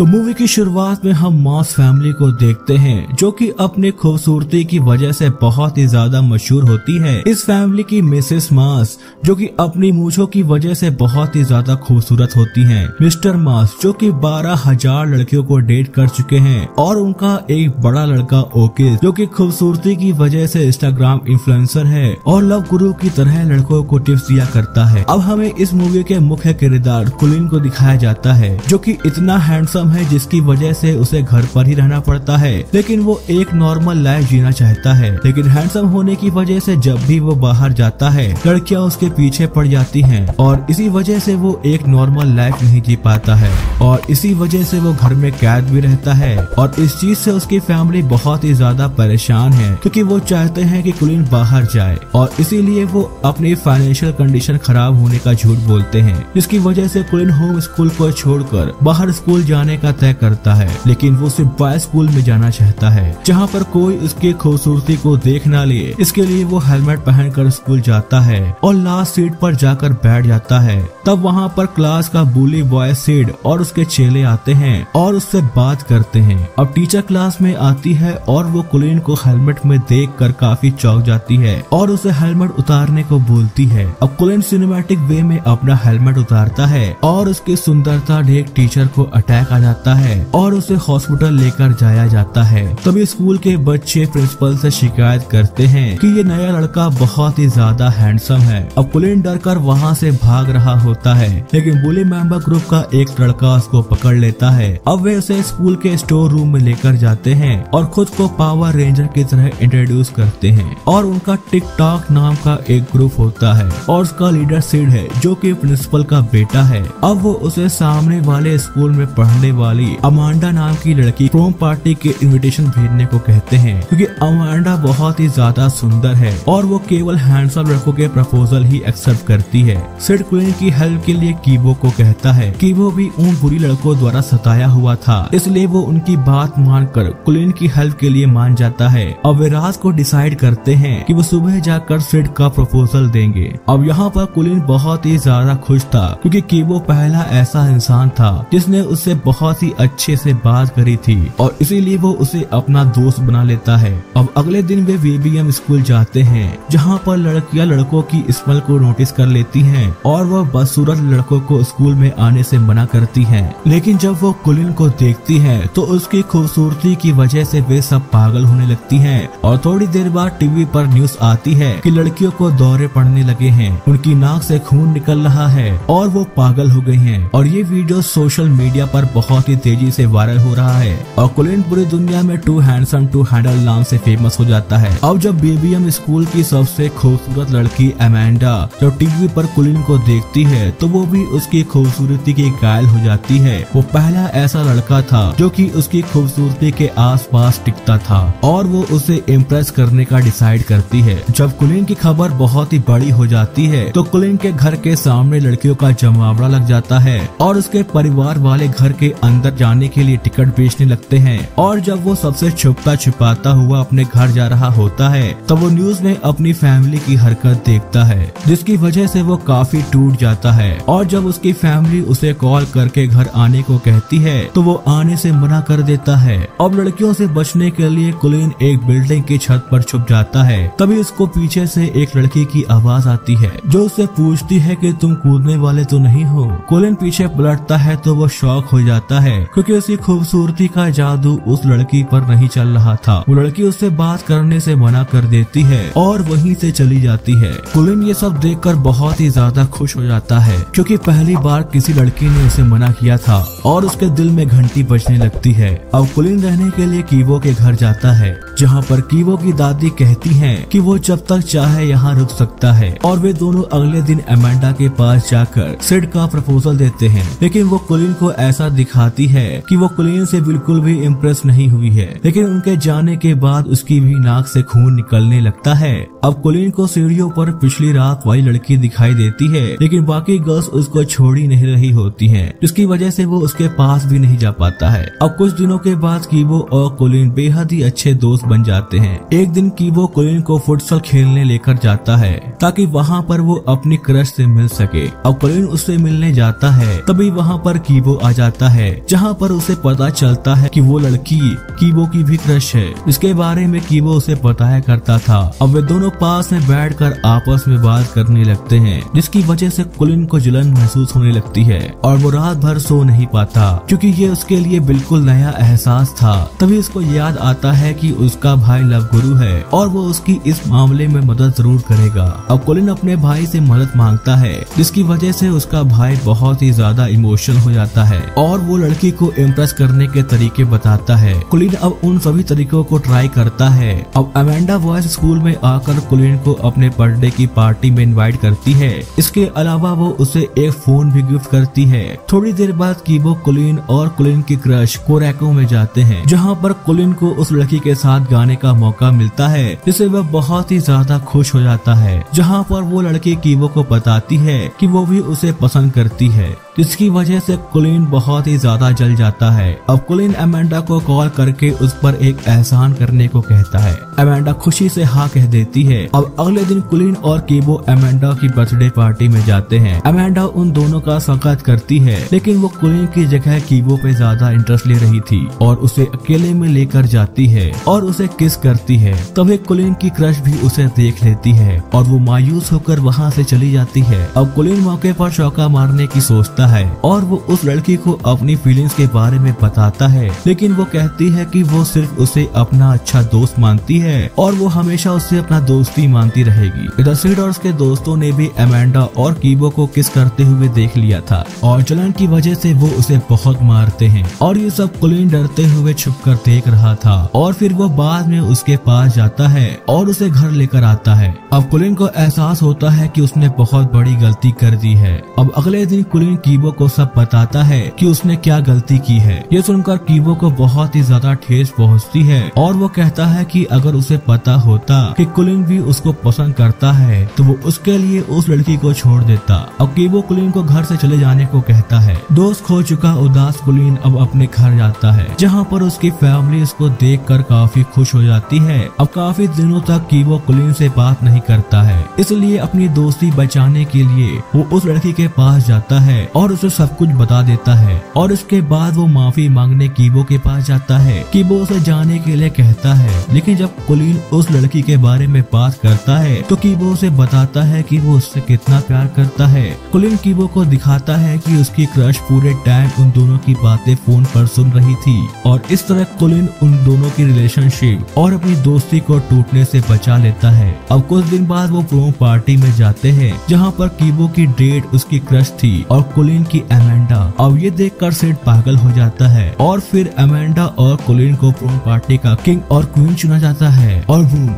तो मूवी की शुरुआत में हम मास फैमिली को देखते हैं जो कि अपने खूबसूरती की वजह से बहुत ही ज्यादा मशहूर होती है। इस फैमिली की मिसेस मास जो कि अपनी मूंछों की वजह से बहुत ही ज्यादा खूबसूरत होती हैं। मिस्टर मास जो कि 12,000 लड़कियों को डेट कर चुके हैं और उनका एक बड़ा लड़का ओके जो कि खूबसूरती की वजह से इंस्टाग्राम इन्फ्लुएंसर है और लव गुरु की तरह लड़कों को टिप्स दिया करता है। अब हमें इस मूवी के मुख्य किरदार कुलिन को दिखाया जाता है जो कि इतना हैंडसम है जिसकी वजह से उसे घर पर ही रहना पड़ता है, लेकिन वो एक नॉर्मल लाइफ जीना चाहता है। लेकिन हैंडसम होने की वजह से जब भी वो बाहर जाता है लड़कियां उसके पीछे पड़ जाती हैं और इसी वजह से वो एक नॉर्मल लाइफ नहीं जी पाता है और इसी वजह से वो घर में कैद भी रहता है और इस चीज से उसकी फैमिली बहुत ही ज्यादा परेशान है क्योंकि वो चाहते हैं कि कुलिन बाहर जाए और इसीलिए वो अपनी फाइनेंशियल कंडीशन खराब होने का झूठ बोलते हैं, जिसकी वजह से कुलिन होम स्कूल को छोड़कर बाहर स्कूल जाने का तय करता है। लेकिन वो सिर्फ बॉयज स्कूल में जाना चाहता है जहाँ पर कोई उसकी खूबसूरती को देख ना ले। इसके लिए वो हेलमेट पहनकर स्कूल जाता है और लास्ट सीट पर जाकर बैठ जाता है। तब वहाँ पर क्लास का बुली बॉय सिड और उसके चेले आते हैं और उससे बात करते हैं। अब टीचर क्लास में आती है और वो कुलिन को हेलमेट में देखकर काफी चौंक जाती है और उसे हेलमेट उतारने को बोलती है। अब कुलिन सिनेमैटिक वे में अपना हेलमेट उतारता है और उसकी सुंदरता देख टीचर को अटैक आ जाता है और उसे हॉस्पिटल लेकर जाया जाता है। तभी स्कूल के बच्चे प्रिंसिपल से शिकायत करते हैं कि ये नया लड़का बहुत ही ज्यादा हैंडसम है। अब कुलिन डर कर वहाँ से भाग रहा होता है, लेकिन बुली मेंबर ग्रुप का एक लड़का उसको पकड़ लेता है। अब वे उसे स्कूल के स्टोर रूम में लेकर जाते हैं और खुद को पावर रेंजर की तरह इंट्रोड्यूस करते हैं और उनका टिकटॉक नाम का एक ग्रुप होता है और उसका लीडर सिड है जो कि प्रिंसिपल का बेटा है। अब वो उसे सामने वाले स्कूल में पढ़ने वाली अमांडा नाम की लड़की प्रोम पार्टी के इनविटेशन भेजने को कहते हैं क्योंकि अमांडा बहुत ही ज्यादा सुंदर है और वो केवल हैंडसम लड़कों के प्रपोजल ही एक्सेप्ट करती है। सिड कुलिन की हेल्प के लिए कीबो को कहता है कि वो भी उन बुरी लड़कों द्वारा सताया हुआ था, इसलिए वो उनकी बात मानकर कुलिन की हेल्प के लिए मान जाता है। अब वे रात को डिसाइड करते हैं कि वो सुबह जाकर सिड का प्रपोजल देंगे। अब यहाँ पर कुलिन बहुत ही ज्यादा खुश था क्योंकि कीबो पहला ऐसा इंसान था जिसने उससे बहुत ही अच्छे से बात करी थी और इसीलिए वो उसे अपना दोस्त बना लेता है। अब अगले दिन वे वीबीएम स्कूल जाते हैं जहाँ पर लड़कियां लड़कों की स्मेल को नोटिस कर लेती हैं और वह बदसूरत लड़कों को स्कूल में आने से मना करती हैं। लेकिन जब वो कुलिन को देखती हैं तो उसकी खूबसूरती की वजह से वे सब पागल होने लगती हैं और थोड़ी देर बाद टीवी पर न्यूज आती है कि लड़कियों को दौरे पड़ने लगे हैं, उनकी नाक से खून निकल रहा है और वो पागल हो गई हैं और ये वीडियो सोशल मीडिया पर बहुत ही तेजी से वायरल हो रहा है और कुलिन पूरी दुनिया में टू हैंडसम टू हैंडल नाम से फेमस हो जाता है। अब जब बीबीएम स्कूल की सबसे खूबसूरत लड़की अमांडा जब टीवी पर कुलिन को देखती है तो वो भी उसकी खूबसूरती की घायल हो जाती है। वो पहला ऐसा लड़का था जो कि उसकी खूबसूरती के आसपास टिकता था और वो उसे इम्प्रेस करने का डिसाइड करती है। जब कुलिन की खबर बहुत ही बड़ी हो जाती है तो कुलिन के घर के सामने लड़कियों का जमावड़ा लग जाता है और उसके परिवार वाले घर के अंदर जाने के लिए टिकट बेचने लगते हैं और जब वो सबसे छुपता छिपाता हुआ अपने घर जा रहा होता है तब वो न्यूज में अपनी फैमिली की हरकत देखता है जिसकी वजह से वो काफी टूट जाता है और जब उसकी फैमिली उसे कॉल करके घर आने को कहती है तो वो आने से मना कर देता है। अब लड़कियों से बचने के लिए कुलिन एक बिल्डिंग की छत पर छुप जाता है। तभी उसको पीछे से एक लड़की की आवाज आती है जो उससे पूछती है कि तुम कूदने वाले तो नहीं हो। कुलिन पीछे पलटता है तो वो शॉक हो जाता है क्योंकि उसकी खूबसूरती का जादू उस लड़की पर नहीं चल रहा था। वो लड़की उससे बात करने से मना कर देती है और वहीं से चली जाती है। कुलिन ये सब देखकर बहुत ही ज्यादा खुश हो जाता है क्योंकि पहली बार किसी लड़की ने उसे मना किया था और उसके दिल में घंटी बजने लगती है। अब कुलिन रहने के लिए कीवो के घर जाता है जहाँ पर कीवो की दादी कहती हैं कि वो जब तक चाहे यहाँ रुक सकता है और वे दोनों अगले दिन अमांडा के पास जाकर सिड का प्रपोजल देते हैं। लेकिन वो कुलिन को ऐसा दिखाती है कि वो कुलिन से बिल्कुल भी इम्प्रेस नहीं हुई है। लेकिन उनके जाने के बाद उसकी भी नाक से खून निकलने लगता है। अब कुलिन को सीढ़ियों पर पिछली रात वाली लड़की दिखाई देती है लेकिन बाकी गर्ल्स उसको छोड़ ही नहीं रही होती हैं, जिसकी वजह से वो उसके पास भी नहीं जा पाता है। अब कुछ दिनों के बाद कीवो और कुलिन बेहद ही अच्छे दोस्त बन जाते हैं। एक दिन कीवो कुलिन को फुटबॉल खेलने लेकर जाता है ताकि वहाँ पर वो अपनी क्रश से मिल सके। अब कुलिन उससे मिलने जाता है तभी वहाँ पर कीवो आ जाता है जहाँ पर उसे पता चलता है कि वो लड़की कीबो की भी क्रश है। इसके बारे में कीबो उसे बताया करता था। अब वे दोनों पास में बैठकर आपस में बात करने लगते हैं, जिसकी वजह से कुलिन को जलन महसूस होने लगती है और वो रात भर सो नहीं पाता, क्योंकि ये उसके लिए बिल्कुल नया एहसास था। तभी उसको याद आता है कि उसका भाई लव गुरु है और वो उसकी इस मामले में मदद जरूर करेगा। अब कुलिन अपने भाई से मदद मांगता है, जिसकी वजह से उसका भाई बहुत ही ज्यादा इमोशनल हो जाता है और वो लड़की को इम्प्रेस करने के तरीके बताता है। कुलिन अब उन सभी तरीकों को ट्राई करता है। अब अमेंडा बॉयज स्कूल में आकर कुलिन को अपने बर्थडे की पार्टी में इनवाइट करती है। इसके अलावा वो उसे एक फोन भी गिफ्ट करती है। थोड़ी देर बाद कीबो कुलिन और कुलिन की क्रश कोरैको में जाते हैं, जहाँ पर कुलिन को उस लड़की के साथ गाने का मौका मिलता है, जिसे वह बहुत ही ज्यादा खुश हो जाता है। जहाँ पर वो लड़की कीबो को बताती है कि वो भी उसे पसंद करती है, जिसकी वजह से कुलिन बहुत ही ज्यादा जल जाता है। अब कुलिन अमेंडा को कॉल करके उस पर एक एहसान करने को कहता है। अमेंडा खुशी से हाँ कह देती है। अब अगले दिन कुलिन और कीबो अमेंडा की बर्थडे पार्टी में जाते हैं। अमेंडा उन दोनों का स्वागत करती है, लेकिन वो कुलिन की जगह कीबो पे ज्यादा इंटरेस्ट ले रही थी और उसे अकेले में लेकर जाती है और उसे किस करती है। तभी कुलिन की क्रश भी उसे देख लेती है और वो मायूस होकर वहाँ से चली जाती है। अब कुलिन मौके पर चौका मारने की सोचता है और वो उस लड़की को अपनी फीलिंग्स के बारे में बताता है, लेकिन वो कहती है कि वो सिर्फ उसे अपना अच्छा दोस्त मानती है और वो हमेशा उससे अपना दोस्ती मानती रहेगी। इधर सिड और उसके दोस्तों ने भी अमेंडा और कीबो को किस करते हुए देख लिया था और जलन की वजह से वो उसे बहुत मारते हैं और ये सब कुलिन डरते हुए छुपकर देख रहा था। और फिर वो बाद में उसके पास जाता है और उसे घर लेकर आता है। अब कुलिन को एहसास होता है कि उसने बहुत बड़ी गलती कर दी है। अब अगले दिन कुलिन कीबो को सब बताता है कि उसने क्या गलती की है। ये सुनकर कीबो को बहुत ही ज्यादा ठेस पहुंचती है और वो कहता है कि अगर उसे पता होता कि कुलिन भी उसको पसंद करता है तो वो उसके लिए उस लड़की को छोड़ देता। अब कीबो कुलिन को घर से चले जाने को कहता है। दोस्त खो चुका उदास कुलिन अब अपने घर जाता है, जहाँ पर उसकी फैमिली उसको देखकर काफी खुश हो जाती है। अब काफी दिनों तक कीबो कुलिन से बात नहीं करता है, इसलिए अपनी दोस्ती बचाने के लिए वो उस लड़की के पास जाता है और उसे सब कुछ बता देता है। और इसके बाद वो माफी मांगने कीबो के पास जाता है। कीबो उसे जाने के लिए कहता है, लेकिन जब कुलिन उस लड़की के बारे में बात करता है तो कीबो उसे बताता है कि वो उससे कितना प्यार करता है। कुलिन कीबो को दिखाता है कि उसकी क्रश पूरे टाइम उन दोनों की बातें फोन पर सुन रही थी और इस तरह कुलिन उन दोनों की रिलेशनशिप और अपनी दोस्ती को टूटने से बचा लेता है। अब कुछ दिन बाद वो प्रोम पार्टी में जाते हैं, जहाँ पर कीबो की डेट उसकी क्रश थी और कुलिन की अमेंडा। अब ये देखकर सिड पागल हो जाता है और फिर अमेंडा और कुलिन को प्रोम पार्टी का किंग और क्वीन चुना जाता है और बूम,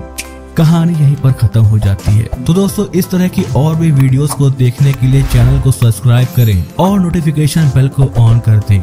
कहानी यहीं पर खत्म हो जाती है। तो दोस्तों, इस तरह की और भी वीडियोस को देखने के लिए चैनल को सब्सक्राइब करें और नोटिफिकेशन बेल को ऑन कर दें।